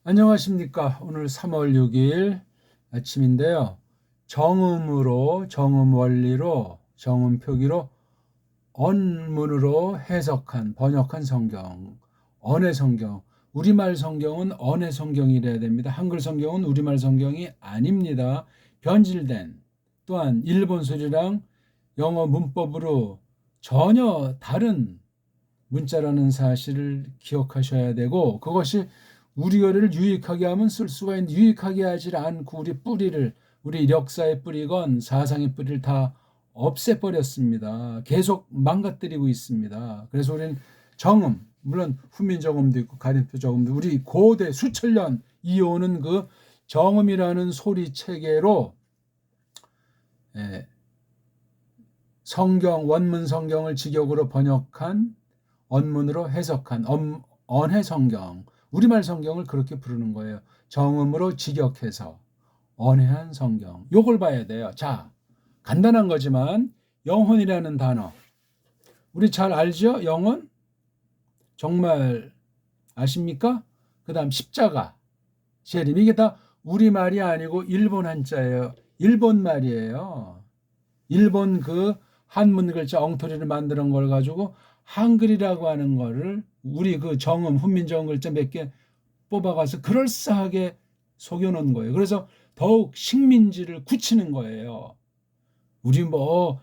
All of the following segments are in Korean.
안녕하십니까. 오늘 3월 6일 아침인데요. 정음 원리로, 정음 표기로 언문으로 해석한, 번역한 성경, 언의 성경. 우리말 성경은 언의 성경이래야 됩니다. 한글 성경은 우리말 성경이 아닙니다. 변질된, 또한 일본 소리랑 영어 문법으로 전혀 다른 문자라는 사실을 기억하셔야 되고, 그것이 우리어를 유익하게 하면 쓸 수가 있는데 유익하게 하지 않고 우리 역사의 뿌리건 사상의 뿌리를 다 없애버렸습니다. 계속 망가뜨리고 있습니다. 그래서 우리는 정음, 물론 훈민정음도 있고 가림표정음도 우리 고대 수천 년 이어오는 그 정음이라는 소리 체계로 성경, 원문 성경을 직역으로 번역한, 언문으로 해석한 언해 성경, 우리말 성경을 그렇게 부르는 거예요. 정음으로 직역해서 언해한 성경. 요걸 봐야 돼요. 자, 간단한 거지만 영혼이라는 단어 우리 잘 알죠? 영혼? 정말 아십니까? 그 다음 십자가, 재림. 이게 다 우리말이 아니고 일본 한자예요. 일본 말이에요. 일본 그 한문 글자 엉터리를 만드는 걸 가지고 한글이라고 하는 거를 우리 그 정음, 훈민정음 글자 몇 개 뽑아가서 그럴싸하게 속여놓은 거예요. 그래서 더욱 식민지를 굳히는 거예요. 우리 뭐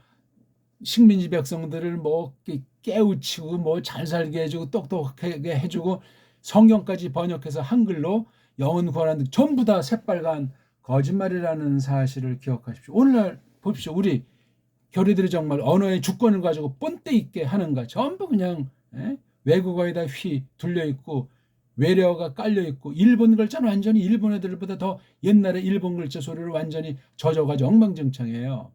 식민지 백성들을 뭐 깨우치고 뭐 잘 살게 해주고 똑똑하게 해주고 성경까지 번역해서 한글로 영혼 구하는 등 전부 다 새빨간 거짓말이라는 사실을 기억하십시오. 오늘날 보십시오. 우리 교리들이 정말 언어의 주권을 가지고 본때 있게 하는가. 전부 그냥 외국어에다 휘 둘려있고 외래어가 깔려있고 일본 글자는 완전히 일본 애들보다 더 옛날에 일본 글자 소리를 완전히 젖어가지고 엉망진창이에요.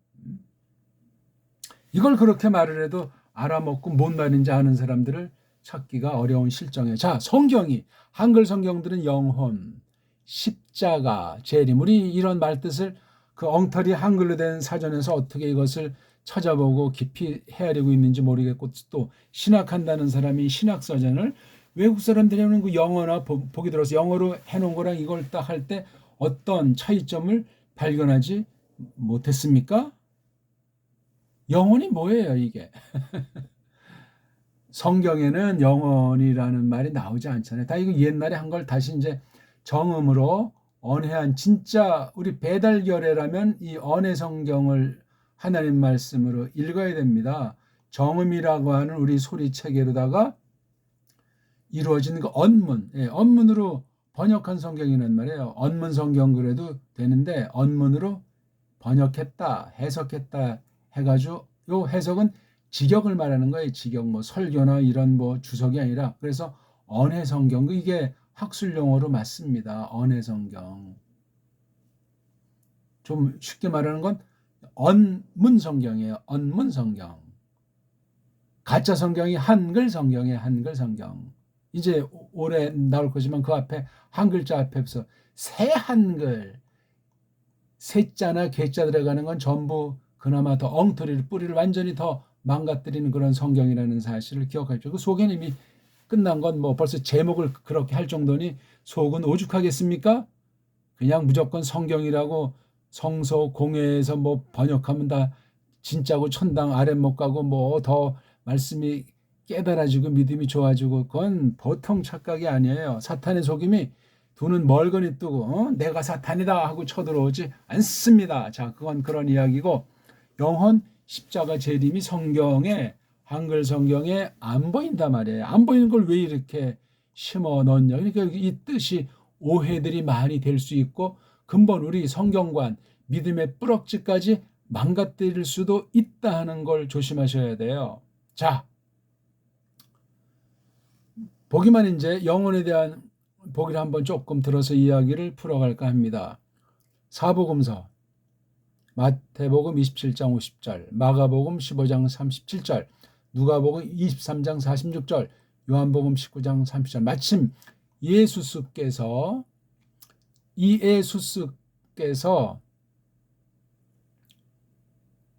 이걸 그렇게 말을 해도 알아먹고 뭔 말인지 아는 사람들을 찾기가 어려운 실정이에요. 자, 성경이 한글 성경들은 영혼, 십자가, 재림, 우리 이런 말뜻을 그 엉터리 한글로 된 사전에서 어떻게 이것을 찾아보고 깊이 헤아리고 있는지 모르겠고, 또 신학한다는 사람이 신학서전을 외국 사람들이 하는 그 영어나 보기 들어서 영어로 해놓은 거랑 이걸 딱 할 때 어떤 차이점을 발견하지 못했습니까? 영혼이 뭐예요, 이게? 성경에는 영혼이라는 말이 나오지 않잖아요. 다 이거 옛날에 한 걸 다시 이제 정음으로 언해한, 진짜 우리 배달결례라면 이 언해 성경을 하나님 말씀으로 읽어야 됩니다. 정음이라고 하는 우리 소리 체계로다가 이루어진 그 언문, 언문으로 번역한 성경이란 말이에요. 언문 성경 그래도 되는데 언문으로 번역했다, 해석했다 해가지고 요 해석은 직역을 말하는 거예요. 직역, 뭐 설교나 이런 뭐 주석이 아니라. 그래서 언해 성경, 이게 학술 용어로 맞습니다. 언해 성경. 좀 쉽게 말하는 건 언문 성경이에요. 언문 성경. 가짜 성경이 한글 성경이에요. 한글 성경. 이제 올해 나올 거지만 그 앞에 한 글자 앞에서 새 한글, 세자나 개자 들어가는 건 전부 그나마 더 엉터리를 뿌리를 완전히 더 망가뜨리는 그런 성경이라는 사실을 기억하십시오. 그 속에는 이미 끝난 건 뭐 벌써 제목을 그렇게 할 정도니 속은 오죽하겠습니까? 그냥 무조건 성경이라고 성서 공회에서 뭐 번역하면 다 진짜고 천당 아래 못 가고 뭐 더 말씀이 깨달아지고 믿음이 좋아지고, 그건 보통 착각이 아니에요. 사탄의 속임이 두 눈 멀거니 뜨고 내가 사탄이다 하고 쳐들어오지 않습니다. 자, 그건 그런 이야기고, 영혼, 십자가, 재림이 성경에, 한글 성경에 안 보인단 말이에요. 안 보이는 걸 왜 이렇게 심어 넣냐. 그러니까 이 뜻이 오해들이 많이 될 수 있고 근본 우리 성경관, 믿음의 뿌럭지까지 망가뜨릴 수도 있다 하는 걸 조심하셔야 돼요. 자, 보기만 이제 영혼에 대한 보기를 한번 조금 들어서 이야기를 풀어갈까 합니다. 사복음서 마태복음 27장 50절, 마가복음 15장 37절, 누가복음 23장 46절, 요한복음 19장 30절. 마침 이예수스께서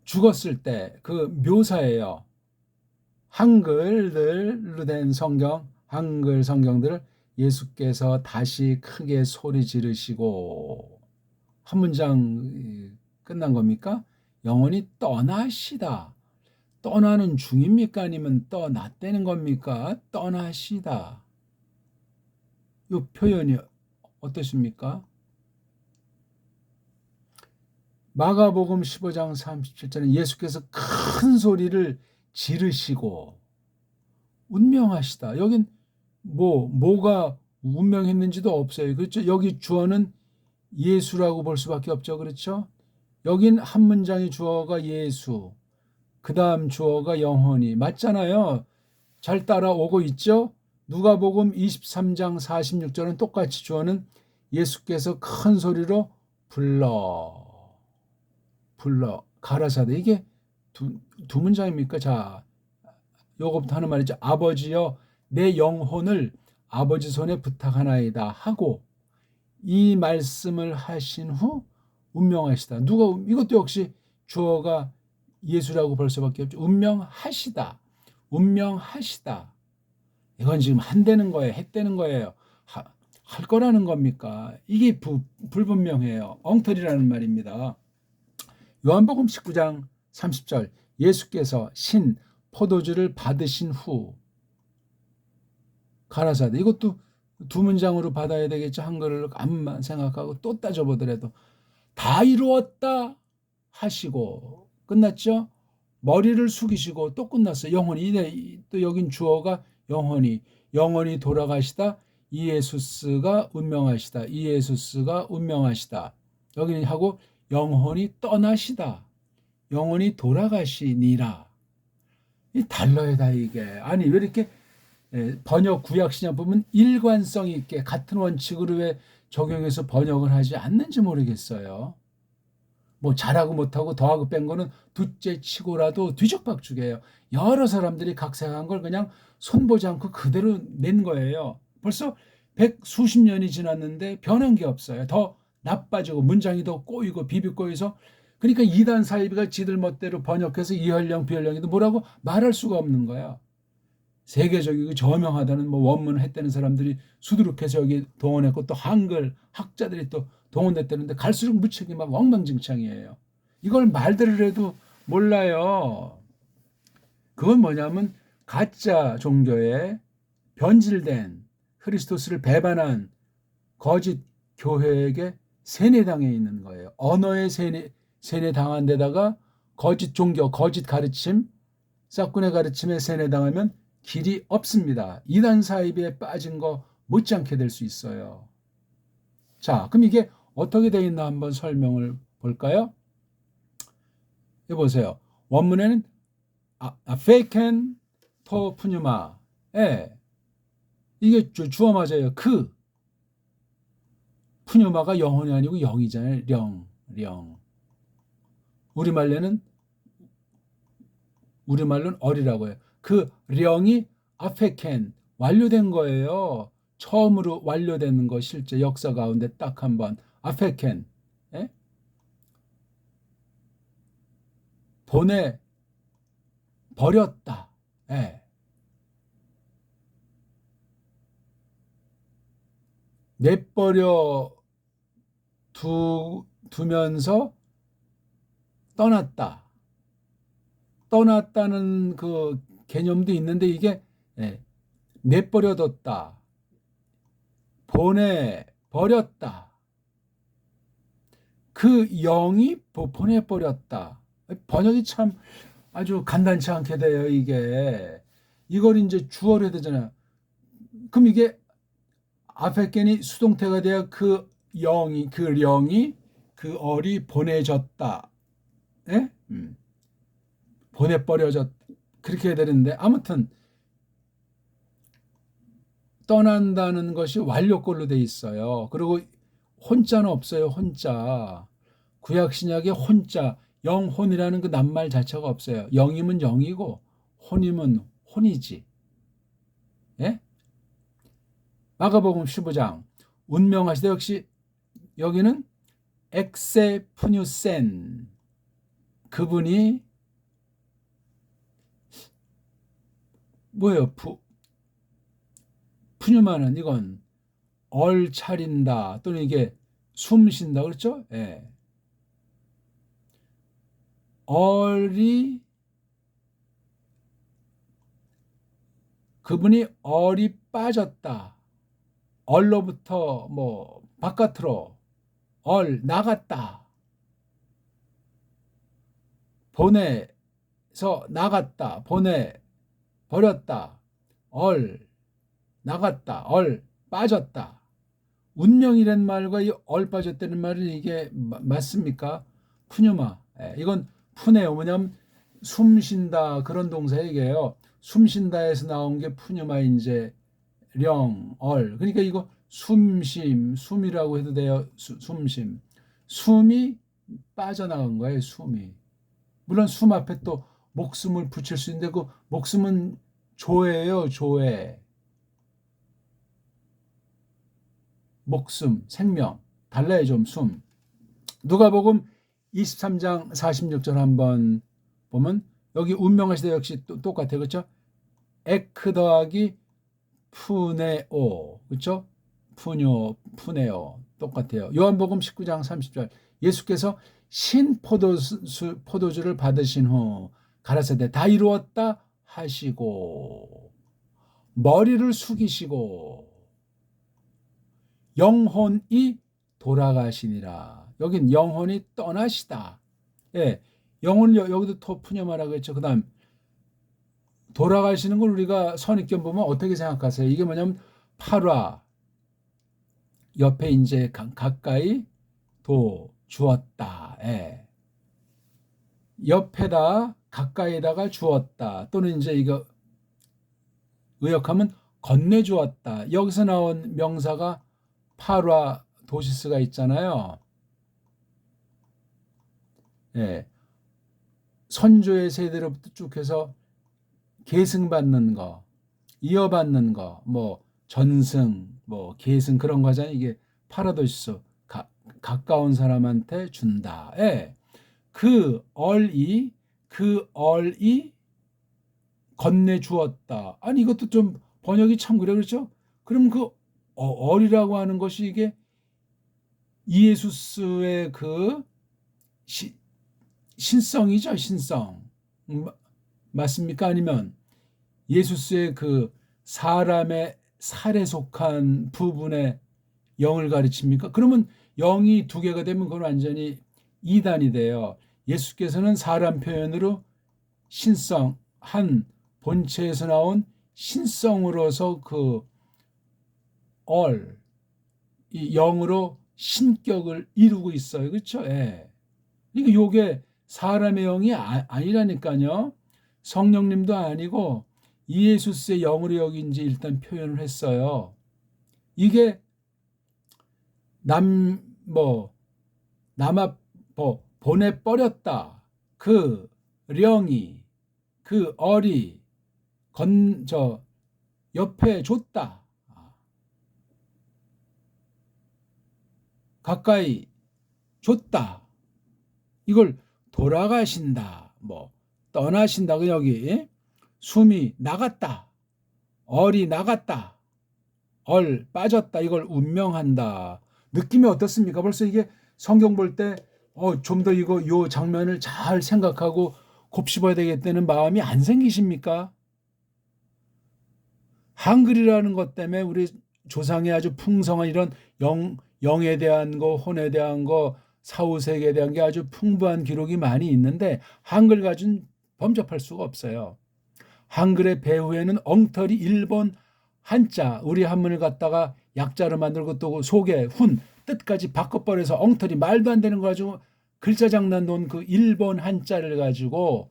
죽었을 때 그 묘사예요. 한글로 된 성경, 한글 성경들을 예수께서 다시 크게 소리 지르시고 한 문장 끝난 겁니까? 영원히 떠나시다. 떠나는 중입니까? 아니면 떠났다는 겁니까? 떠나시다. 이 표현이 어떠십니까? 마가복음 15장 37절에 예수께서 큰 소리를 지르시고 운명하시다. 여긴 뭐가 운명했는지도 없어요. 그렇죠? 여기 주어는 예수라고 볼 수밖에 없죠. 그렇죠? 여긴 한 문장의 주어가 예수, 그 다음 주어가 영혼이 맞잖아요. 잘 따라오고 있죠? 누가복음 23장 46절은 똑같이 주어는 예수께서 큰 소리로 불러 가라사대. 이게 두 문장입니까? 자, 요거부터 하는 말이죠. 아버지여 내 영혼을 아버지 손에 부탁하나이다 하고 이 말씀을 하신 후 운명하시다. 이것도 역시 주어가 예수라고 볼 수밖에 없죠. 운명하시다. 운명하시다. 이건 지금 한다는 거예요. 했다는 거예요. 할 거라는 겁니까? 이게 불분명해요. 엉터리라는 말입니다. 요한복음 19장 30절 예수께서 신 포도주를 받으신 후 가라사대. 이것도 두 문장으로 받아야 되겠죠. 한글을 암만 생각하고 또 따져보더라도 다 이루었다 하시고 끝났죠. 머리를 숙이시고 또 끝났어요. 영혼이. 또 여긴 주어가 영혼이 돌아가시다. 이에수스가 운명하시다. 이에수스가 운명하시다. 여기는 하고 영혼이 떠나시다. 영혼이 돌아가시니라. 이 달라요, 다 이게. 아니 왜 이렇게 번역 구약신약 보면 일관성 있게 같은 원칙으로 왜 적용해서 번역을 하지 않는지 모르겠어요. 뭐 잘하고 못하고 더하고 뺀 거는 둘째 치고라도 뒤죽박죽이에요. 여러 사람들이 각색한 걸 그냥 손보지 않고 그대로 낸 거예요. 벌써 백수십 년이 지났는데 변한 게 없어요. 더 나빠지고 문장이 더 꼬이고 비비꼬여서 그러니까 이단 사이비가 지들 멋대로 번역해서 이혈령 비혈령이도 뭐라고 말할 수가 없는 거야. 세계적이고 저명하다는 원문을 했다는 사람들이 수두룩해서 여기 동원했고 또 한글 학자들이 또 동원됐다는데 갈수록 무책임 막 엉망진창이에요. 이걸 말들을 해도 몰라요. 그건 뭐냐면 가짜 종교에 변질된 크리스토스를 배반한 거짓 교회에게 세뇌당해 있는 거예요. 언어에 세뇌당한 데다가 거짓 종교, 거짓 가르침, 싹군의 가르침에 세뇌당하면 길이 없습니다. 이단 사이비에 빠진 거 못지않게 될 수 있어요. 자, 그럼 이게 어떻게 되어 있나 한번 설명을 볼까요? 여기 보세요. 원문에는 페이켄 토 푸뉴마. 이게 주어 맞아요. 푸뉴마가 영혼이 아니고 영이잖아요. 령. 우리말로는 어리라고 해요. 그 령이 아페켄 완료된 거예요. 처음으로 완료되는 거 실제 역사 가운데 딱 한 번 아페켄 보내 버렸다. 내버려 두면서 떠났다. 떠났다는 그 개념도 있는데 이게 내버려뒀다. 보내버렸다. 그 영이 보내버렸다. 번역이 참 아주 간단치 않게 돼요, 이게. 이걸 이제 주어로 해야 되잖아요. 그럼 이게 아페켄이 수동태가 돼야 그 령이 그 얼이 보내졌다. 보내버려졌다. 그렇게 해야 되는데 아무튼 떠난다는 것이 완료꼴로 돼 있어요. 그리고 혼자는 없어요. 혼자. 구약 신약에 혼자 영혼이라는 그 낱말 자체가 없어요. 영이면 영이고 혼이면 혼이지. 예? 마가복음 15장 운명하시되 역시 여기는 엑세푸뉴센 그분이 뭐예요? 푸뉴마는 이건 얼차린다 또는 이게 숨 쉰다 그렇죠? 예. 얼이 그분이 얼이 빠졌다. 얼로부터 뭐 바깥으로 얼 나갔다. 보내서 나갔다. 보내 버렸다. 얼 나갔다. 얼 빠졌다. 운명이란 말과 이 얼 빠졌다는 말은 이게 맞습니까? 푸뉴마. 예, 이건 푸네요. 뭐냐면 숨 쉰다 그런 동사 얘기예요. 숨 쉰다에서 나온 게 푸뉴마인제 령, 얼. 그러니까 이거 숨쉼, 숨이라고 해도 돼요. 숨쉼. 숨이 빠져나간 거예요. 숨이. 물론 숨 앞에 또 목숨을 붙일 수 있는데 그 목숨은 조예요. 조예. 목숨, 생명. 달라요 좀 숨. 누가복음 23장 46절 한번 보면 여기 운명하시다 역시 똑같아요. 그렇죠? 에크 더하기 푸네오. 그렇죠? 푸네오. 똑같아요. 요한복음 19장 30절. 예수께서 신 포도주를 받으신 후 가라사대 다 이루었다 하시고 머리를 숙이시고 영혼이 돌아가시니라. 여긴 영혼이 떠나시다. 예, 영혼을 여기도 토푸념하라고 했죠. 그 다음 돌아가시는 걸 우리가 선입견 보면 어떻게 생각하세요? 이게 뭐냐면 8화 옆에 이제 가까이 도 주었다. 예. 옆에다 가까이다가 주었다. 또는 이제 이거 의역하면 건네주었다. 여기서 나온 명사가 8화 도시스가 있잖아요. 예. 선조의 세대로부터 쭉 해서 계승받는 거, 이어받는 거, 뭐 전승, 뭐 계승 그런 거잖아요. 이게 파라도시스 가까운 사람한테 준다. 예. 그 얼이 건네 주었다. 아니 이것도 좀 번역이 참 그래 그렇죠? 그럼 그 얼이라고 하는 것이 이게 이에수스의 그 신성이죠, 신성. 맞습니까? 아니면 예수스의 그 사람의 살에 속한 부분의 영을 가르칩니까? 그러면 영이 두 개가 되면 그건 완전히 이단이 돼요. 예수께서는 사람 표현으로 신성, 한 본체에서 나온 신성으로서 그 이 영으로 신격을 이루고 있어요. 그렇죠? 예. 그러니까 요게 사람의 영이 아니라니까요. 성령님도 아니고 이에수스의 영으로 여기 이제 일단 표현을 했어요. 이게 남아 보내버렸다. 그 령이 그 얼이 옆에 줬다. 가까이 줬다. 이걸 돌아가신다. 뭐 떠나신다. 그 여기 숨이 나갔다. 얼이 나갔다. 얼 빠졌다. 이걸 운명한다. 느낌이 어떻습니까? 벌써 이게 성경 볼 때 좀 더 요 장면을 잘 생각하고 곱씹어야 되겠다는 마음이 안 생기십니까? 한글이라는 것 때문에 우리 조상의 아주 풍성한 이런 영에 대한 거, 혼에 대한 거, 사후세계에 대한 게 아주 풍부한 기록이 많이 있는데 한글 가진 범접할 수가 없어요. 한글의 배후에는 엉터리 일본 한자, 우리 한문을 갖다가 약자로 만들고 또 속에 뜻까지 바꿔버려서 엉터리 말도 안 되는 거 가지고 글자 장난 놓은 그 일본 한자를 가지고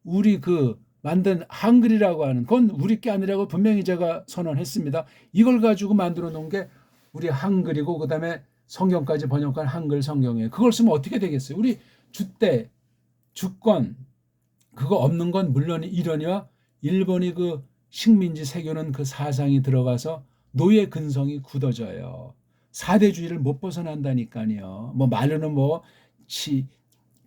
우리 그 만든 한글이라고 하는 건 우리 게 아니라고 분명히 제가 선언했습니다. 이걸 가지고 만들어 놓은 게 우리 한글이고 그다음에 성경까지 번역한 한글 성경이에요. 그걸 쓰면 어떻게 되겠어요? 우리 주대, 주권 그거 없는 건 물론 이러니와 일본이 그 식민지 새겨놓은 그 사상이 들어가서 노예 근성이 굳어져요. 사대주의를 못 벗어난다니까요. 뭐 말로는 뭐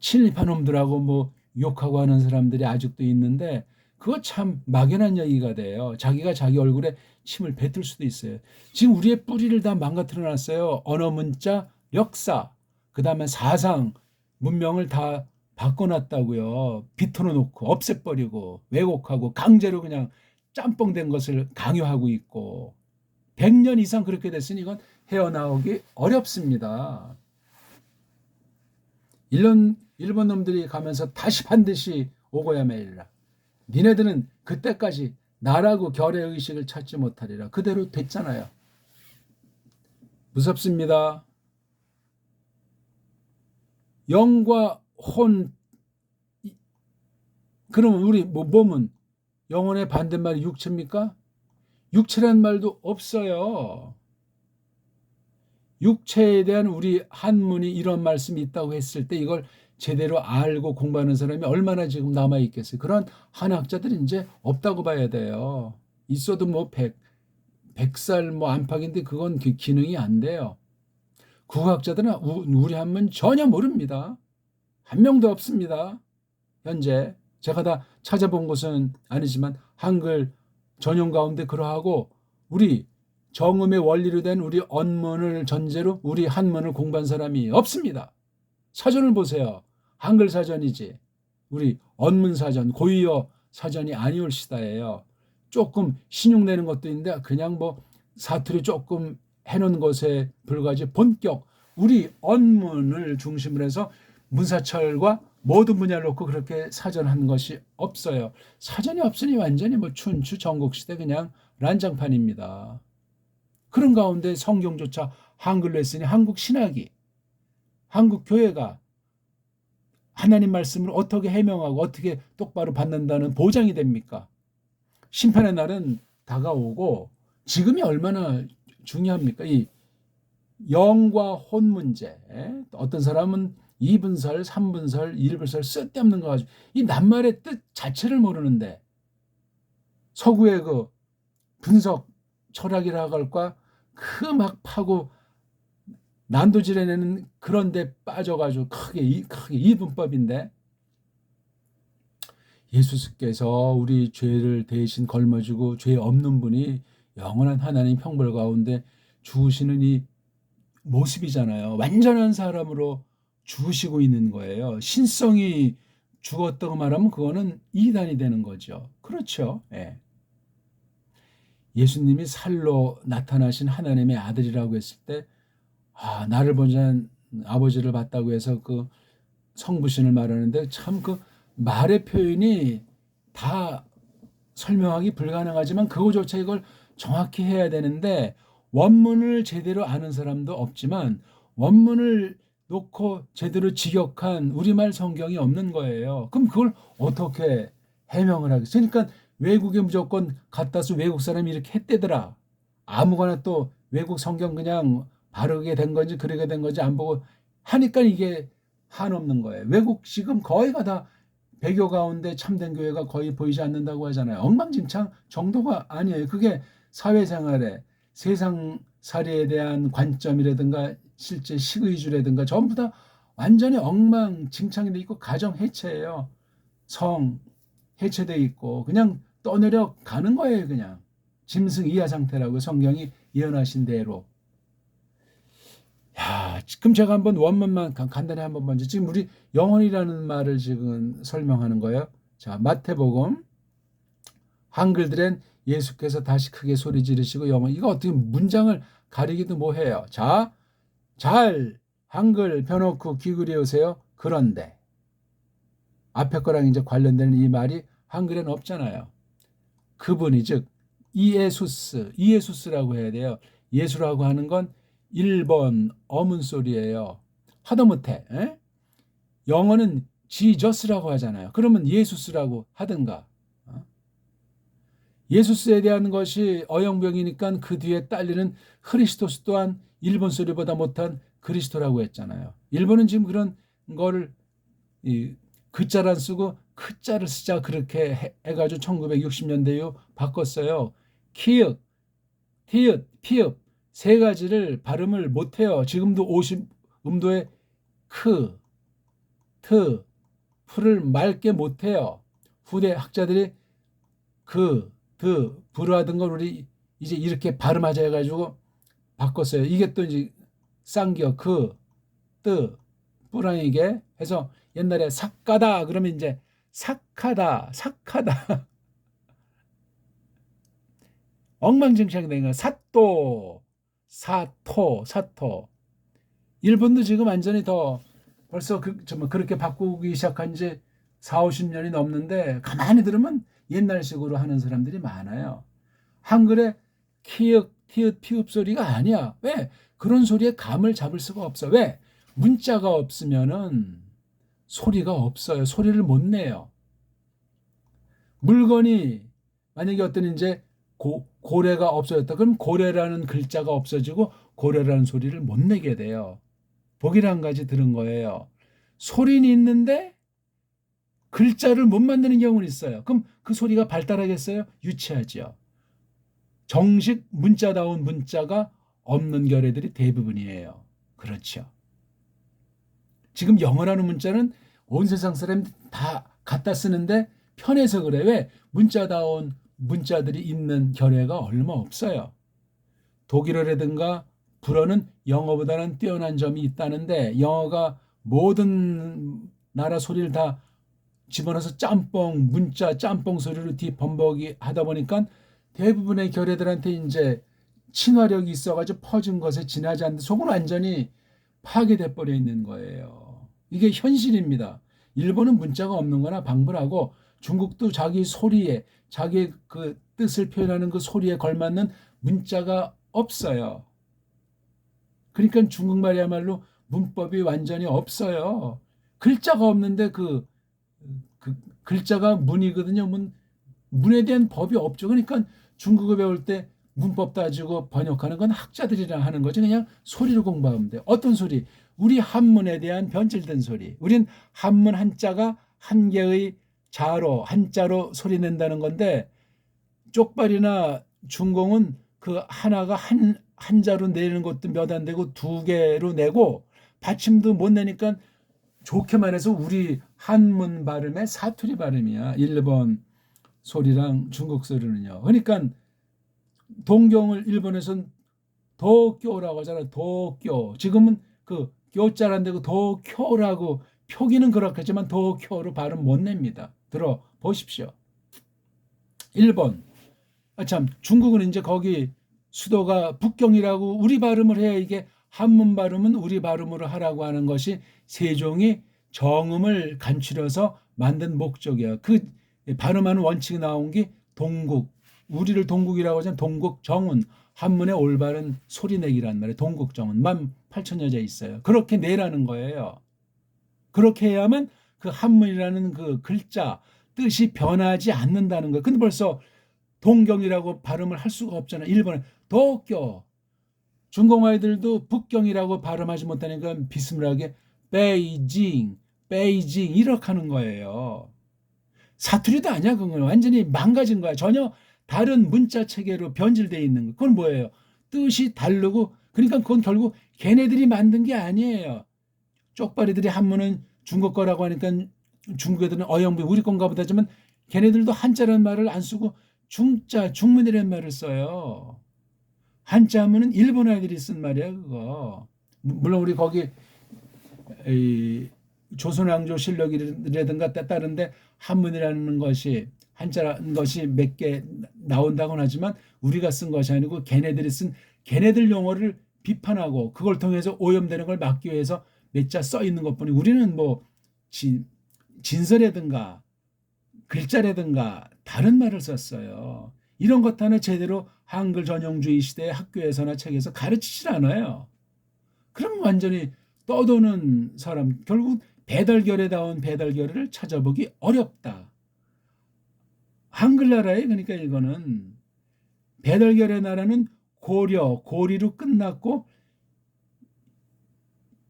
친일파 놈들하고 뭐 욕하고 하는 사람들이 아직도 있는데 그거 참 막연한 얘기가 돼요. 자기가 자기 얼굴에 침을 뱉을 수도 있어요. 지금 우리의 뿌리를 다 망가뜨려 놨어요. 언어, 문자, 역사, 그 다음에 사상, 문명을 다 바꿔놨다고요. 비틀어 놓고 없애버리고 왜곡하고 강제로 그냥 짬뽕된 것을 강요하고 있고 100년 이상 그렇게 됐으니 이건 헤어나오기 어렵습니다. 일본 놈들이 가면서 다시 반드시 오고야 말이라. 니네들은 그때까지 나라고 결의의식을 찾지 못하리라. 그대로 됐잖아요. 무섭습니다. 영과 혼, 그러면 우리 몸은 영혼의 반대말이 육체입니까? 육체란 말도 없어요. 육체에 대한 우리 한문이 이런 말씀이 있다고 했을 때 이걸 제대로 알고 공부하는 사람이 얼마나 지금 남아있겠어요. 그런 한학자들이 이제 없다고 봐야 돼요. 있어도 뭐 100살 뭐 안팎인데 그건 기능이 안 돼요. 국학자들은 우리 한문 전혀 모릅니다. 한 명도 없습니다. 현재 제가 다 찾아본 것은 아니지만 한글 전용 가운데 그러하고 우리 정음의 원리로 된 우리 언문을 전제로 우리 한문을 공부한 사람이 없습니다. 사전을 보세요. 한글 사전이지 우리 언문 사전 고유어 사전이 아니올시다예요. 조금 신용내는 것도 있는데 그냥 뭐 사투리 조금 해놓은 것에 불과하지 본격 우리 언문을 중심으로 해서 문사철과 모든 분야를 놓고 그렇게 사전한 것이 없어요. 사전이 없으니 완전히 뭐 춘추 전국시대 그냥 난장판입니다. 그런 가운데 성경조차 한글로 했으니 한국 신학이 한국 교회가 하나님 말씀을 어떻게 해명하고 어떻게 똑바로 받는다는 보장이 됩니까? 심판의 날은 다가오고 지금이 얼마나 중요합니까? 이 영과 혼 문제. 어떤 사람은 2분설, 3분설, 1분설 쓸데없는 거 가지고 이 낱말의 뜻 자체를 모르는데 서구의 그 분석 철학이라고 할까 그 막 파고 난도질해내는 그런 데 빠져가지고 크게 이분법인데 예수께서 우리 죄를 대신 걸머지고 죄 없는 분이 영원한 하나님 형벌 가운데 주시는 이 모습이잖아요. 완전한 사람으로 죽으시고 있는 거예요. 신성이 죽었다고 말하면 그거는 이단이 되는 거죠. 그렇죠. 예. 예수님이 살로 나타나신 하나님의 아들이라고 했을 때 나를 본전 아버지를 봤다고 해서 그 성부신을 말하는데 참 그 말의 표현이 다 설명하기 불가능하지만 그거조차 이걸 정확히 해야 되는데 원문을 제대로 아는 사람도 없지만 원문을 놓고 제대로 직역한 우리말 성경이 없는 거예요. 그럼 그걸 어떻게 해명을 하겠어요? 그러니까 외국에 무조건 갖다 서 외국 사람이 이렇게 했대더라. 아무거나 또 외국 성경 그냥 바르게 된 건지 그렇게 된 건지 안 보고 하니까 이게 한없는 거예요. 외국 지금 거의가 다 배교 가운데 참된 교회가 거의 보이지 않는다고 하잖아요. 엉망진창 정도가 아니에요. 그게 사회생활에 세상살이에 대한 관점이라든가 실제 식의주라든가 전부 다 완전히 엉망진창이 돼 있고 가정 해체예요. 성 해체돼 있고 그냥 떠내려 가는 거예요. 그냥 짐승 이하 상태라고 성경이 예언하신 대로. 야, 지금 제가 한번 원문만 간단히 한번 먼저 지금 우리 영혼이라는 말을 지금 설명하는 거예요. 자, 마태복음 한글들은 예수께서 다시 크게 소리 지르시고 영혼 이거 어떻게 문장을 가리기도 뭐해요. 자, 잘 한글 펴놓고 귀 기울여오세요. 그런데 앞에 거랑 이제 관련되는 이 말이 한글에는 없잖아요. 그분이 즉 이에수스라고 해야 돼요. 예수라고 하는 건 일본 어문 소리예요. 하다못해 영어는 지저스라고 하잖아요. 그러면 예수스라고 하든가. 예수스에 대한 것이 어영병이니까 그 뒤에 딸리는 크리스토스 또한 일본 소리보다 못한 그리스도라고 했잖아요. 일본은 지금 그런 거를 글자를 쓰고 크자를 쓰자 그렇게 해가지고 1960년대 이후 바꿨어요. 키읔, 티읕, 피읕 세 가지를 발음을 못해요. 지금도 50음도의 크, 트, 프를 맑게 못해요. 후대 학자들이 그, 드, 부르 하던 걸 우리 이제 이렇게 발음하자 해가지고 바꿨어요. 이게 또 이제 쌍기역 뜨 뿌랑이게 해서 옛날에 삭가다 그러면 이제 삭하다 엉망진창이 된 거야. 사토. 일본도 지금 완전히 더 벌써 그렇게 바꾸기 시작한 지 4, 50년이 넘는데 가만히 들으면 옛날식으로 하는 사람들이 많아요. 한글에 키읔, 티읕, 피읍 소리가 아니야. 왜? 그런 소리에 감을 잡을 수가 없어. 왜? 문자가 없으면은 소리가 없어요. 소리를 못 내요. 물건이 만약에 어떤 이제 고래가 없어졌다. 그럼 고래라는 글자가 없어지고 고래라는 소리를 못 내게 돼요. 보기를 한 가지 들은 거예요. 소리는 있는데 글자를 못 만드는 경우는 있어요. 그럼 그 소리가 발달하겠어요? 유치하죠. 정식 문자다운 문자가 없는 결의들이 대부분이에요. 그렇죠. 지금 영어라는 문자는 온 세상 사람이 다 갖다 쓰는데 편해서 그래. 왜? 문자다운 문자들이 있는 결의가 얼마 없어요. 독일어라든가 불어는 영어보다는 뛰어난 점이 있다는데 영어가 모든 나라 소리를 다 집어넣어서 짬뽕 문자 짬뽕 소리로 뒤범벅이 하다 보니까 대부분의 결의들한테 이제 친화력이 있어가지고 퍼진 것에 지나지 않는데 속은 완전히 파괴돼 버려 있는 거예요. 이게 현실입니다. 일본은 문자가 없는 거나 방불하고 중국도 자기 소리에 자기 그 뜻을 표현하는 그 소리에 걸맞는 문자가 없어요. 그러니까 중국말이야말로 문법이 완전히 없어요. 글자가 없는데 그 글자가 문이거든요. 문에 대한 법이 없죠. 그러니까 중국어 배울 때 문법 따지고 번역하는 건 학자들이랑 하는 거죠. 그냥 소리를 공부하면 돼요. 어떤 소리? 우리 한문에 대한 변질된 소리. 우린 한문 한자가 한 개의 자로 한자로 소리 낸다는 건데 쪽발이나 중공은 그 하나가 한자로 내는 것도 몇 안 되고 두 개로 내고 받침도 못 내니까 좋게 말해서 우리 한문 발음의 사투리 발음이야. 일본 소리랑 중국 소리는요. 그러니까 동경을 일본에서는 도쿄라고 하잖아요. 도쿄. 지금은 그 교자란 데고 도쿄라고 표기는 그렇겠지만 도쿄로 발음 못 냅니다. 들어 보십시오. 일본. 참 중국은 이제 거기 수도가 북경이라고 우리 발음을 해야 이게 한문 발음은 우리 발음으로 하라고 하는 것이 세종이 정음을 간추려서 만든 목적이야. 그 발음하는 원칙이 나온 게 동국. 우리를 동국이라고 하잖아. 동국정운. 한문의 올바른 소리내기란 말이에요. 동국정운. 18,000여자 있어요. 그렇게 내라는 거예요. 그렇게 해야만 그 한문이라는 그 글자 뜻이 변하지 않는다는 거예요. 근데 벌써 동경이라고 발음을 할 수가 없잖아요. 일본에 도쿄. 중국 아이들도 북경이라고 발음하지 못하니까 비스무리하게 베이징 이렇게 하는 거예요. 사투리도 아니야. 그건 완전히 망가진 거야. 전혀 다른 문자 체계로 변질되어 있는 거. 그건 뭐예요? 뜻이 다르고 그러니까 그건 결국 걔네들이 만든 게 아니에요. 쪽발이들이 한문은 중국 거라고 하니까 중국 애들은 어영부 우리 건가 보다 하지만 걔네들도 한자라는 말을 안 쓰고 중문이라는 말을 써요. 한자 하면은 일본 아이들이 쓴 말이야 그거. 물론 우리 거기 조선왕조 실록이라든가 따른데 한문이라는 것이 한자라는 것이 몇 개 나온다고는 하지만 우리가 쓴 것이 아니고 걔네들이 쓴 걔네들 용어를 비판하고 그걸 통해서 오염되는 걸 막기 위해서 몇 자 써 있는 것뿐이 우리는 뭐 진서라든가 글자라든가 다른 말을 썼어요. 이런 것 하나 제대로 한글 전용주의 시대의 학교에서나 책에서 가르치질 않아요. 그럼 완전히 떠도는 사람 결국 배달결에다운 배달결을 찾아보기 어렵다. 한글나라에 그러니까 이거는 배달결의 나라는 고리로 끝났고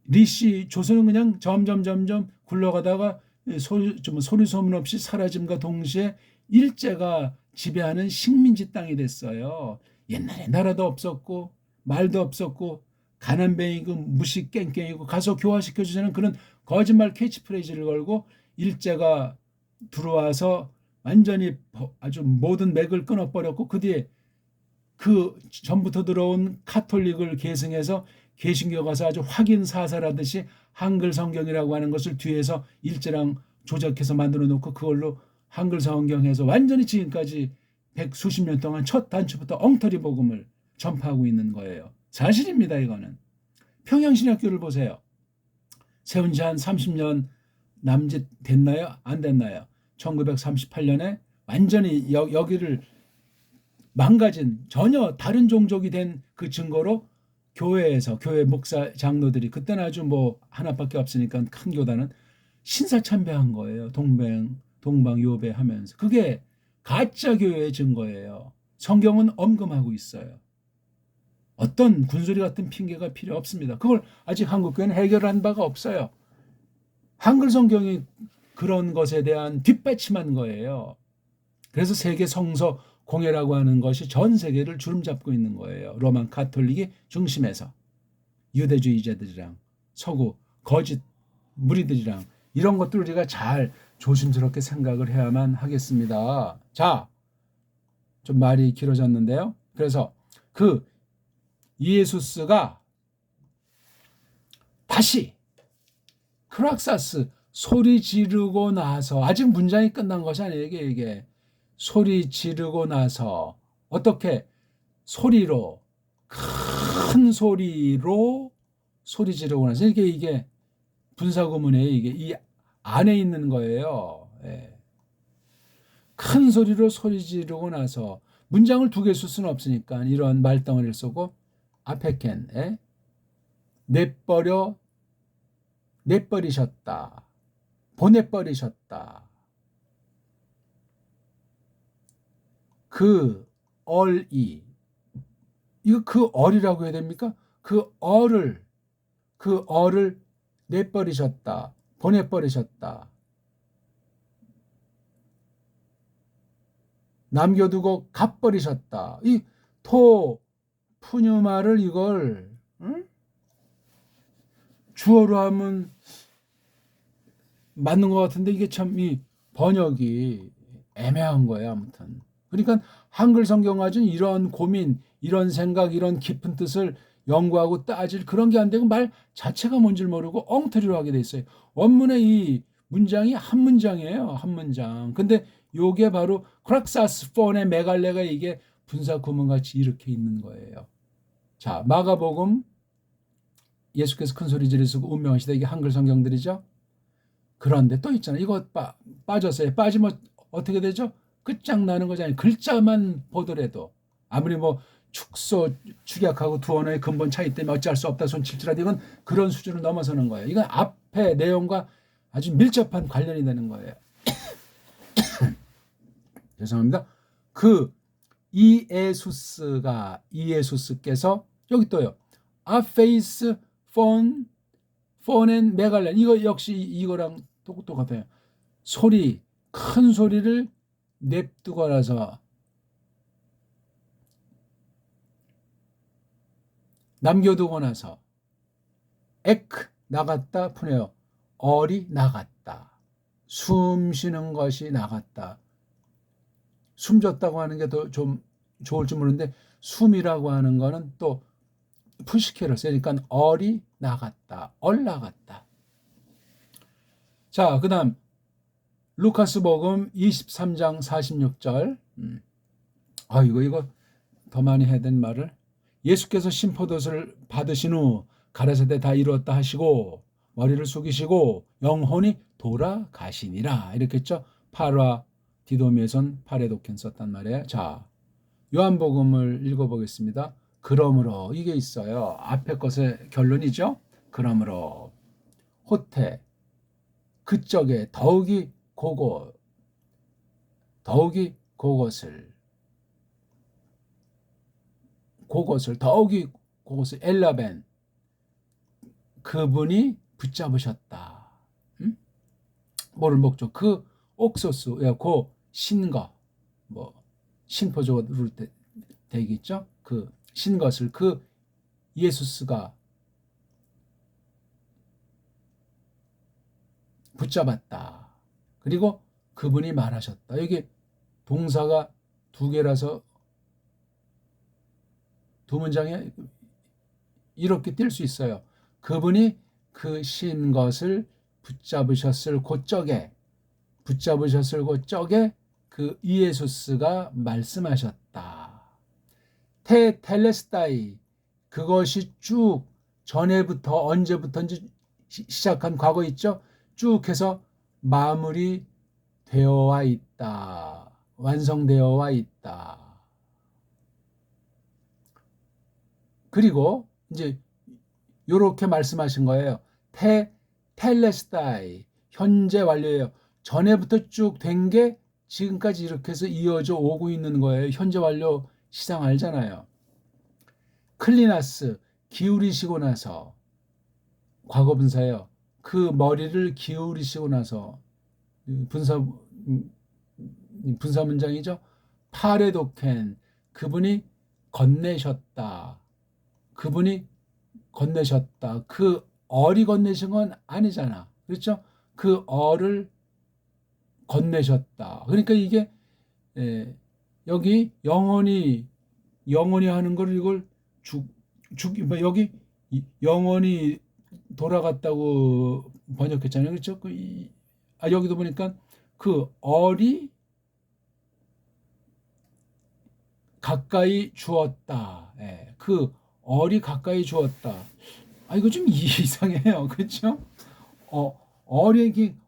리씨 조선은 그냥 점점 굴러가다가 소리 소문 없이 사라짐과 동시에 일제가 지배하는 식민지 땅이 됐어요. 옛날에 나라도 없었고 말도 없었고 가난뱅이고 무식 깽깽이고 가서 교화시켜주자는 그런 거짓말 캐치프레이즈를 걸고 일제가 들어와서 완전히 아주 모든 맥을 끊어버렸고 그 그 전부터 들어온 카톨릭을 계승해서 개신교 가서 아주 확인 사살하듯이 한글 성경이라고 하는 것을 뒤에서 일제랑 조작해서 만들어 놓고 그걸로 한글 성경해서 완전히 지금까지 백수십 년 동안 첫 단추부터 엉터리 복음을 전파하고 있는 거예요. 사실입니다. 이거는. 평양신학교를 보세요. 세운 지 한 30년 남짓 됐나요? 안 됐나요? 1938년에 완전히 여기를 망가진 전혀 다른 종족이 된 그 증거로 교회에서 교회 목사 장로들이 그때는 아주 뭐 하나밖에 없으니까 큰 교단은 신사참배한 거예요. 동방요배하면서. 그게 가짜 교회의 증거예요. 성경은 엄금하고 있어요. 어떤 군소리 같은 핑계가 필요 없습니다. 그걸 아직 한국교회는 해결한 바가 없어요. 한글 성경이 그런 것에 대한 뒷받침한 거예요. 그래서 세계 성서 공회라고 하는 것이 전 세계를 주름잡고 있는 거예요. 로만 가톨릭이 중심에서 유대주의자들이랑 서구 거짓 무리들이랑 이런 것들 우리가 잘 조심스럽게 생각을 해야만 하겠습니다. 자, 좀 말이 길어졌는데요. 그래서 그 이에수스가 다시 크락사스 소리 지르고 나서 아직 문장이 끝난 것이 아니에요. 이게 소리 지르고 나서 어떻게 소리로 큰 소리로 소리 지르고 나서 이게 분사구문에 이게 이 안에 있는 거예요. 예. 큰 소리로 소리 지르고 나서 문장을 두 개 쓸 수는 없으니까 이런 말덩어리를 쓰고 앞에 캔에 내버리셨다. 보내버리셨다. 그 얼이 이거 그 얼이라고 해야 됩니까? 그 얼을 내버리셨다. 보내버리셨다. 남겨두고 갚버리셨다. 이 푸뉴마를 이걸 주어로 하면 맞는 것 같은데 이게 참 이 번역이 애매한 거예요. 아무튼. 그러니까 한글 성경 가진 이런 고민, 이런 생각, 이런 깊은 뜻을 연구하고 따질 그런 게 안 되고 말 자체가 뭔지를 모르고 엉터리로 하게 돼 있어요. 원문의 이 문장이 한 문장이에요. 한 문장. 근데 요게 바로 크락사스 폰의 메갈레가 이게 분사 구문같이 이렇게 있는 거예요. 자, 마가복음 예수께서 큰 소리 지르시고 운명하시다. 이게 한글 성경들이죠. 그런데 또 있잖아요. 이거 빠졌어요. 빠지면 어떻게 되죠? 끝장나는 거잖아요. 글자만 보더라도 아무리 뭐 축약하고 두 언어의 근본 차이 때문에 어찌할 수 없다 손칠지라도 이건 그런 수준을 넘어서는 거예요. 이건 앞에 내용과 아주 밀접한 관련이 되는 거예요. 죄송합니다. 그 이에수스께서 여기 또요. 아페이스 폰앤 메갈렌 이거 역시 이거랑 똑같아요. 큰 소리를 냅두고 나서 남겨두고 나서 나갔다 푸네요. 얼이 나갔다. 숨 쉬는 것이 나갔다. 숨졌다고 하는 게 더 좀 좋을지 모르는데 숨이라고 하는 거는 또 푸시케를 쓰니까 얼이 나갔다. 얼 나갔다. 자, 그 다음 루카스복음 23장 46절 이거 더 많이 해야 된 말을 예수께서 신포도를 받으신 후 가라사대 다 이루었다 하시고 머리를 숙이시고 영혼이 돌아가시니라 이렇게 했죠. 파라 디도미에선 파레도켄 썼단 말이에요. 자, 요한복음을 읽어보겠습니다. 그러므로 이게 있어요. 앞에 것의 결론이죠. 그러므로 호태 그쪽에 더욱이 그것을 엘라벤 그분이 붙잡으셨다. 뭐를 목적 그 옥소스 그 신거 뭐 신포적으로 되겠죠. 그 신것을 그 예수스가 붙잡았다. 그리고 그분이 말하셨다. 여기 동사가 두 개라서 두 문장에 이렇게 뛸 수 있어요. 그분이 그 신 것을 붙잡으셨을 곧적에 그 이에수스가 말씀하셨다. 텔레스타이, 그것이 쭉 전에부터 언제부터인지 시작한 과거 있죠? 쭉 해서 마무리 되어와 있다. 완성되어와 있다. 그리고 이제 요렇게 말씀하신 거예요. 텔레스타이, 현재 완료예요. 전에부터 쭉 된 게 지금까지 이렇게 해서 이어져 오고 있는 거예요. 현재 완료 시상 알잖아요. 클리나스, 기울이시고 나서, 과거 분사예요. 그 머리를 기울이시고 나서, 분사 문장이죠. 파레도켄, 그분이 건네셨다. 그분이 건네셨다. 그 얼이 건네신 건 아니잖아. 그렇죠? 그 얼을 건네셨다. 그러니까 이게 여기 영원히 하는 걸 이걸 여기 영원히 돌아갔다고 번역했잖아요. 그렇죠? 여기도 보니까 그 얼이 가까이 주었다. 그 얼이 가까이 주었다. 이거 좀 이상해요. 그렇죠?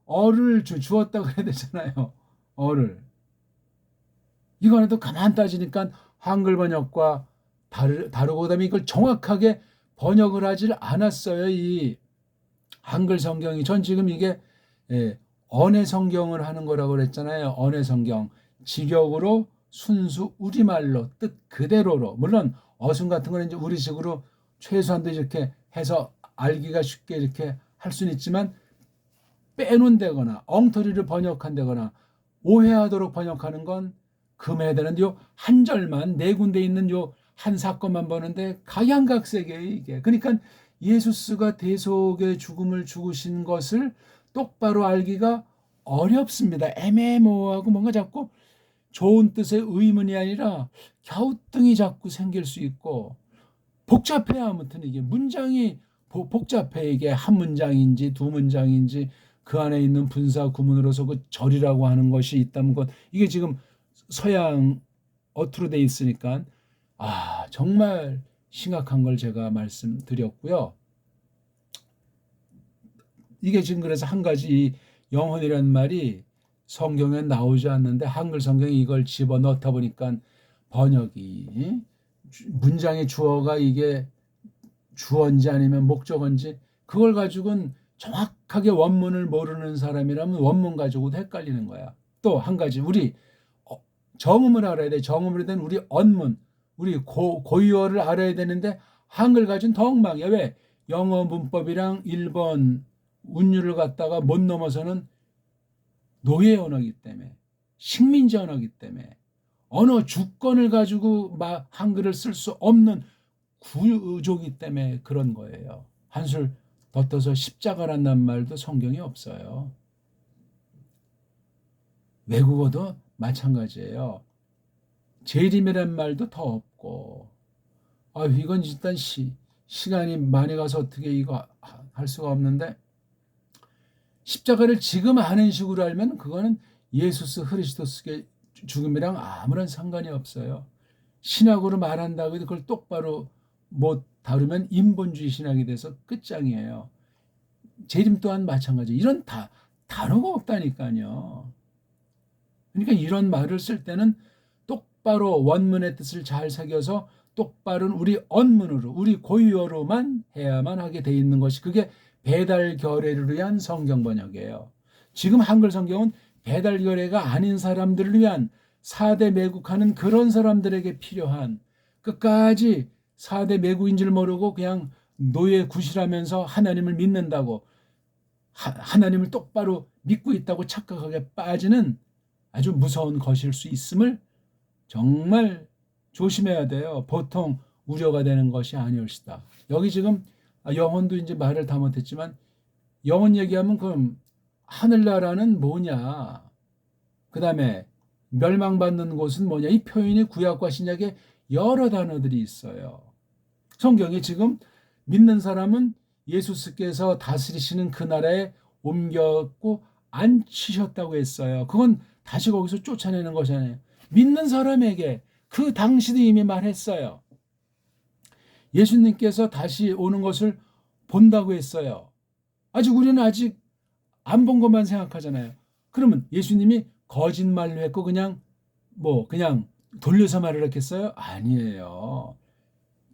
얼을 주었다 그래야 되잖아요. 얼을. 이거는 또 가만 따지니까 한글 번역과 다르고 그다음에 이걸 정확하게 번역을 하질 않았어요. 이 한글 성경이. 전 지금 이게 언해 성경을 하는 거라고 그랬잖아요. 언해 성경. 직역으로 순수 우리말로 뜻 그대로로. 물론 어순 같은 거는 이제 우리식으로 최소한도 이렇게 해서 알기가 쉽게 이렇게 할 수는 있지만 빼놓는다거나 엉터리를 번역한다거나 오해하도록 번역하는 건 금해야 되는데 요 한 절만 네 군데 있는 요 한 사건만 보는데 각양각색이에요 이게. 그러니까 예수스가 대속의 죽음을 죽으신 것을 똑바로 알기가 어렵습니다. 애매모호하고 뭔가 자꾸 좋은 뜻의 의문이 아니라 갸우뚱이 자꾸 생길 수 있고 복잡해요. 아무튼 이게 문장이 복잡해. 이게 한 문장인지 두 문장인지 그 안에 있는 분사 구문으로서 그 절이라고 하는 것이 있다는 것. 이게 지금 서양 어투로 돼 있으니까 정말 심각한 걸 제가 말씀드렸고요. 이게 지금 그래서 한 가지 이 영혼이라는 말이 성경에 나오지 않는데 한글 성경에 이걸 집어넣다 보니까 번역이 문장의 주어가 이게 주어인지 아니면 목적어인지 그걸 가지고는 정확하게 원문을 모르는 사람이라면 원문 가지고도 헷갈리는 거야. 또 한 가지 우리 정음을 알아야 돼. 정음으로 된 우리 언문, 우리 고유어를 알아야 되는데 한글 가진 더 엉망이야. 왜? 영어 문법이랑 일본 운율을 갖다가 못 넘어서는 노예 언어이기 때문에, 식민지 언어이기 때문에 언어 주권을 가지고 한글을 쓸 수 없는 구조이기 때문에 그런 거예요. 한술 더 떠서 십자가란 말도 성경에 없어요. 외국어도 마찬가지예요. 재림이란 말도 더 없고. 이건 일단 시간이 많이 가서 어떻게 이거 할 수가 없는데 십자가를 지금 하는 식으로 알면 그거는 예수스 그리스도스의 죽음이랑 아무런 상관이 없어요. 신학으로 말한다고 해도 그걸 똑바로 못 다루면 인본주의 신학이 돼서 끝장이에요. 재림 또한 마찬가지. 이런 단어가 없다니까요. 그러니까 이런 말을 쓸 때는 똑바로 원문의 뜻을 잘 새겨서 똑바른 우리 언문으로, 우리 고유어로만 해야만 하게 돼 있는 것이 그게 배달 결례를 위한 성경 번역이에요. 지금 한글 성경은 배달 결례가 아닌 사람들을 위한 4대 매국하는 그런 사람들에게 필요한 끝까지 4대 매국인 줄 모르고 그냥 노예 구실하면서 하나님을 믿는다고 하나님을 똑바로 믿고 있다고 착각하게 빠지는 아주 무서운 것일 수 있음을 정말 조심해야 돼요. 보통 우려가 되는 것이 아니올시다. 여기 지금 영혼도 이제 말을 다 못했지만 영혼 얘기하면 그럼 하늘나라는 뭐냐? 그 다음에 멸망받는 곳은 뭐냐? 이 표현이 구약과 신약에 여러 단어들이 있어요. 성경에 지금 믿는 사람은 예수께서 다스리시는 그 나라에 옮겼고 앉히셨다고 했어요. 그건 다시 거기서 쫓아내는 거잖아요. 믿는 사람에게 그 당시도 이미 말했어요. 예수님께서 다시 오는 것을 본다고 했어요. 우리는 아직 안 본 것만 생각하잖아요. 그러면 예수님이 거짓말로 했고 그냥 돌려서 말을 했겠어요? 아니에요.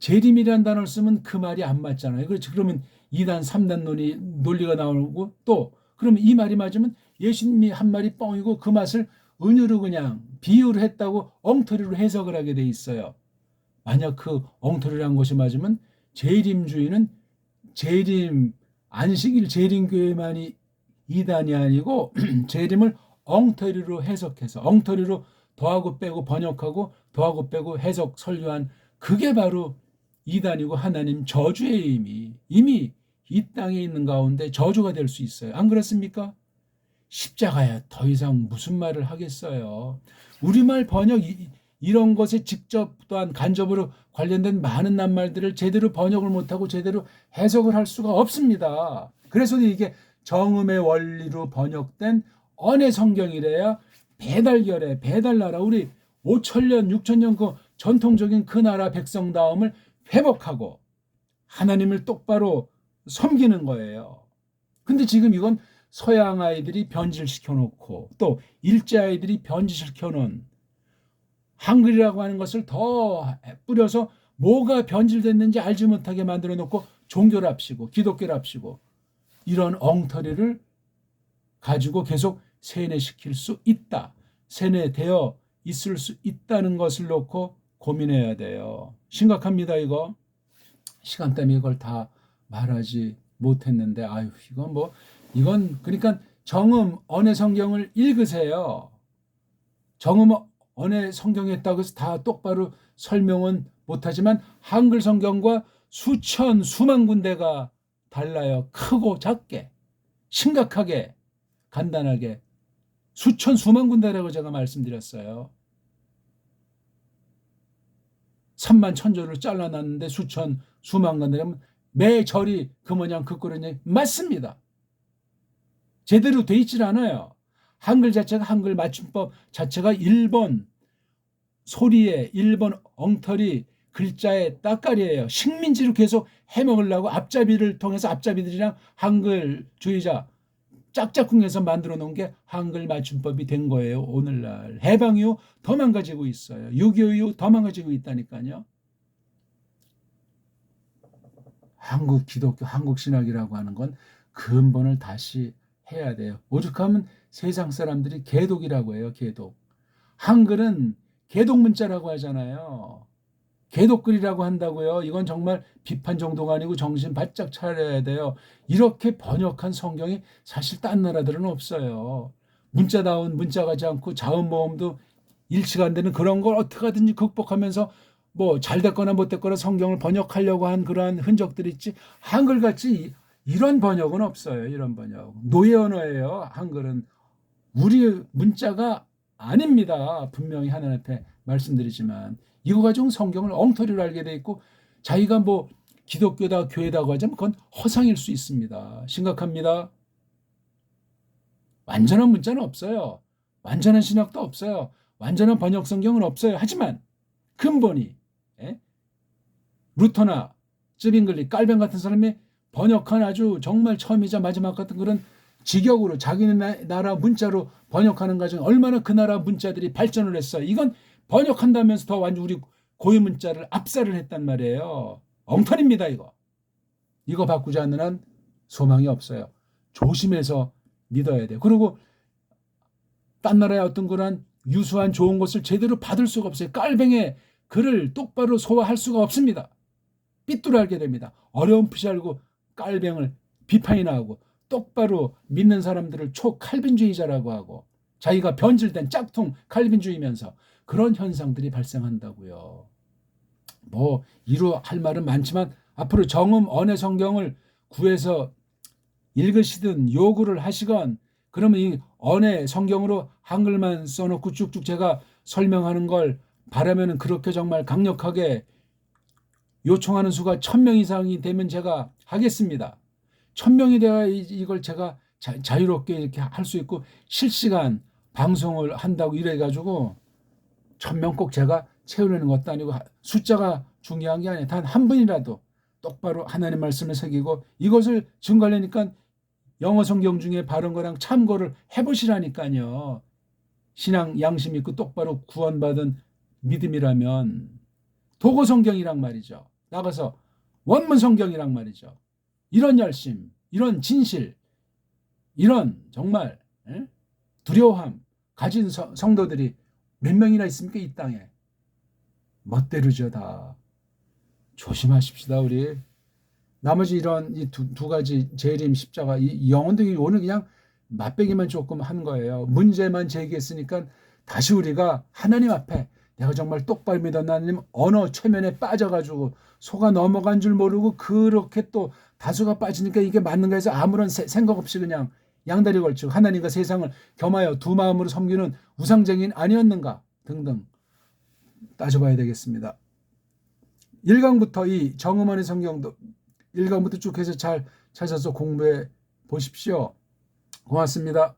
재림이라는 단어를 쓰면 그 말이 안 맞잖아요. 그렇지. 그러면 2단, 3단 논리가 나오고 또 그러면 이 말이 맞으면 예수님이 한 말이 뻥이고 그 맛을 은유로 그냥 비유를 했다고 엉터리로 해석을 하게 돼 있어요. 만약 그 엉터리를 한 것이 맞으면 재림주의는 재림 안식일 재림교회만이 이단이 아니고 재림을 엉터리로 해석해서 엉터리로 더하고 빼고 번역하고 더하고 빼고 해석 설교한 그게 바로 이단이고 하나님 저주의 이미 이 땅에 있는 가운데 저주가 될 수 있어요. 안 그렇습니까? 십자가야 더 이상 무슨 말을 하겠어요. 우리말 번역 이런 것에 직접 또한 간접으로 관련된 많은 낱말들을 제대로 번역을 못하고 제대로 해석을 할 수가 없습니다. 그래서 이게 정음의 원리로 번역된 언의 성경이래야 배달결에 배달나라 우리 5천년 6천년 그 전통적인 그 나라 백성다움을 회복하고 하나님을 똑바로 섬기는 거예요. 근데 지금 이건 서양 아이들이 변질시켜 놓고 또 일제 아이들이 변질시켜 놓은 한글이라고 하는 것을 더 뿌려서 뭐가 변질됐는지 알지 못하게 만들어 놓고 종교랍시고 기독교랍시고 이런 엉터리를 가지고 계속 세뇌시킬 수 있다. 세뇌되어 있을 수 있다는 것을 놓고 고민해야 돼요. 심각합니다, 이거. 시간 때문에 이걸 다 말하지 못했는데, 이건 그러니까 정음 언의 성경을 읽으세요. 정음 언의 성경에 있다고 해서 다 똑바로 설명은 못하지만 한글 성경과 수만 군데가 달라요. 크고 작게, 심각하게, 간단하게 수만 군데라고 제가 말씀드렸어요. 3만 천조를 잘라놨는데 수만 군데라면 매 절이 그 모양 그 꼴이냐 맞습니다. 제대로 돼 있질 않아요. 한글 자체가 한글 맞춤법 자체가 일본 소리에 일본 엉터리 글자의 따까리예요. 식민지로 계속 해먹으려고 앞잡이를 통해서 앞잡이들이랑 한글주의자 짝짝꿍해서 만들어 놓은 게 한글 맞춤법이 된 거예요. 오늘날 해방 이후 더 망가지고 있어요. 6.25 이후 더 망가지고 있다니까요. 한국 기독교 한국 신학이라고 하는 건 근본을 다시 해야 돼요. 오죽하면 세상 사람들이 개독이라고 해요. 개독. 한글은 개독 문자라고 하잖아요. 개독글이라고 한다고요. 이건 정말 비판 정도가 아니고 정신 바짝 차려야 돼요. 이렇게 번역한 성경이 사실 딴 나라들은 없어요. 문자다운 문자 가지 않고 자음모음도 일치가 안 되는 그런 걸 어떻게 하든지 극복하면서 잘 됐거나 못 됐거나 성경을 번역하려고 한 그러한 흔적들이 있지 한글같이 이런 번역은 없어요. 이런 번역. 노예 언어예요. 한글은. 우리 문자가 아닙니다. 분명히 하나님 앞에 말씀드리지만 이거 가지고 성경을 엉터리로 알게 돼 있고 자기가 기독교다 교회다고 하자면 그건 허상일 수 있습니다. 심각합니다. 완전한 문자는 없어요. 완전한 신학도 없어요. 완전한 번역 성경은 없어요. 하지만 근본이 루터나 쯔빙글리 깔뱅 같은 사람이 번역한 아주 정말 처음이자 마지막 같은 그런 직역으로 자기네 나라 문자로 번역하는 과정에 얼마나 그 나라 문자들이 발전을 했어요. 이건 번역한다면서 더 완전 우리 고유 문자를 압살을 했단 말이에요. 엉터리입니다, 이거. 이거 바꾸지 않는 한 소망이 없어요. 조심해서 믿어야 돼요. 그리고 딴 나라의 어떤 그런 유수한 좋은 것을 제대로 받을 수가 없어요. 깔뱅의 글을 똑바로 소화할 수가 없습니다. 삐뚤어 알게 됩니다. 어려움풋이 알고 깔뱅을 비판이나 하고 똑바로 믿는 사람들을 초칼빈주의자라고 하고 자기가 변질된 짝퉁 칼빈주의면서 그런 현상들이 발생한다고요. 이루 할 말은 많지만 앞으로 정음 언의 성경을 구해서 읽으시든 요구를 하시건 그러면 이 언의 성경으로 한글만 써놓고 쭉쭉 제가 설명하는 걸 바라면은 그렇게 정말 강력하게 요청하는 수가 1000명 이상이 되면 제가 하겠습니다. 1000명이 돼야 이걸 제가 자유롭게 이렇게 할 수 있고 실시간 방송을 한다고 이래가지고 1000명 꼭 제가 채우려는 것도 아니고 숫자가 중요한 게 아니에요. 단 한 분이라도 똑바로 하나님 말씀을 새기고 이것을 증거하려니까 영어 성경 중에 바른 거랑 참고를 해보시라니까요. 신앙 양심 있고 똑바로 구원받은 믿음이라면 도고 성경이란 말이죠. 나가서 원문 성경이란 말이죠. 이런 열심, 이런 진실, 이런 정말 두려움 가진 성도들이 몇 명이나 있습니까? 이 땅에. 멋대로죠 다. 조심하십시다 우리. 나머지 이런 이 두 가지 재림 십자가 이 영혼들이 오늘 그냥 맛배기만 조금 한 거예요. 문제만 제기했으니까 다시 우리가 하나님 앞에 내가 정말 똑바로 믿었나 하나님 언어 최면에 빠져가지고 속아 넘어간 줄 모르고 그렇게 또 다수가 빠지니까 이게 맞는가 해서 아무런 생각 없이 그냥 양다리 걸치고 하나님과 세상을 겸하여 두 마음으로 섬기는 우상쟁인 아니었는가 등등 따져봐야 되겠습니다. 1강부터 이 정음원의 성경도 1강부터 쭉 해서 잘 찾아서 공부해 보십시오. 고맙습니다.